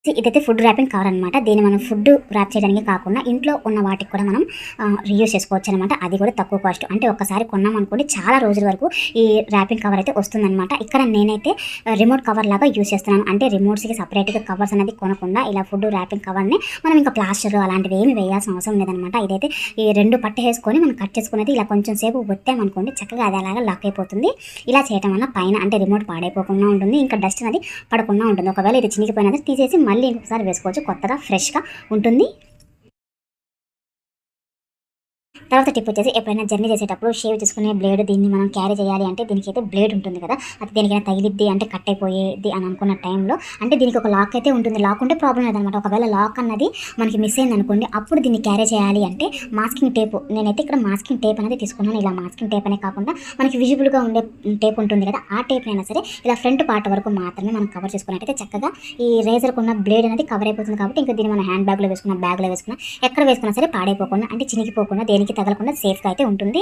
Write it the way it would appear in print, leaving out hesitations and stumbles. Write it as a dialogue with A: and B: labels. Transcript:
A: ఇదైతే food wrapping cover అనమాట. దీన్ని మనం ఫుడ్ ర్యాప్ చేయడానికి కాకుండా ఇంట్లో ఉన్న వాటికి కూడా మనం రీయూజ్ చేసుకోవచ్చు అనమాట. అది కూడా తక్కువ కాస్ట్. అంటే ఒక్కసారి కొన్నామనుకోండి చాలా రోజుల వరకు ఈ ర్యాపింగ్ కవర్ అయితే వస్తుందన్నమాట. ఇక్కడ నేనైతే రిమోట్ కవర్ లాగా యూజ్ చేస్తున్నాను. అంటే రిమోట్స్కి సపరేట్గా కవర్స్ అనేది కొనకుండా ఇలా ఫుడ్ ర్యాపింగ్ కవర్ని మనం ఇంకా ప్లాస్టర్ అలాంటివి ఏమి వేయాల్సిన అవసరం లేదనమాట. ఇదైతే ఈ 2 పట్టు వేసుకొని మనం కట్ చేసుకునేది ఇలా కొంచెం సేపు ఒత్తామనుకోండి చక్కగా అది అలాగా లాక్ అయిపోతుంది. ఇలా చేయడం వల్ల పైన అంటే రిమోట్ పాడైపోకుండా ఉంటుంది, ఇంకా డస్ట్ అనేది పడకుండా ఉంటుంది. ఒకవేళ ఇది చినిగిపోయినది తీసేసి మళ్ళీ ఇంకొకసారి వేసుకోవచ్చు, కొత్తగా ఫ్రెష్గా ఉంటుంది. తర్వాత టిప్ వచ్చేసి ఎప్పుడైనా జర్నీ చేసేటప్పుడు షేవ్ చేసుకునే బ్లేడ్ దీన్ని మనం క్యారీ చేయాలి అంటే దీనికైతే బ్లేడ్ ఉంటుంది కదా, అది దేనికైనా తగిలిద్ది అంటే కట్ అయిపోయేది అని అనుకున్న టైంలో అంటే దీనికి ఒక లాక్ అయితే ఉంటుంది. లాక్ ఉంటే ప్రాబ్లం లేదనమాట. ఒకవేళ లాక్ అన్నది మనకి మిస్ అయింది అనుకోండి, అప్పుడు దీన్ని క్యారీ చేయాలి అంటే మాస్కింగ్ టేప్, నేనైతే ఇక్కడ మాస్కింగ్ టేప్ అనేది తీసుకున్నాను. ఇలా మాస్కింగ్ టేప్ అనే కాకుండా మనకి విజిబుల్గా ఉండే టేప్ ఉంటుంది కదా, ఆ టేప్ అయినా సరే ఇలా ఫ్రంట్ పార్ట్ వరకు మాత్రమే మనం కవర్ చేసుకున్నట్టయితే చక్కగా ఈ రేజర్కు ఉన్న బ్లేడ్ అనేది కవర్ అయిపోతుంది. కాబట్టి ఇంకా దీన్ని మన హ్యాండ్ బ్యాగ్లో వేసుకున్న, బ్యాగ్లో వేసుకున్న, ఎక్కడ వేసుకున్నా సరే పాడైపోకుండా అంటే చినిగిపోకుండా దేనికి తగలకుండా సేఫ్గా అయితే ఉంటుంది.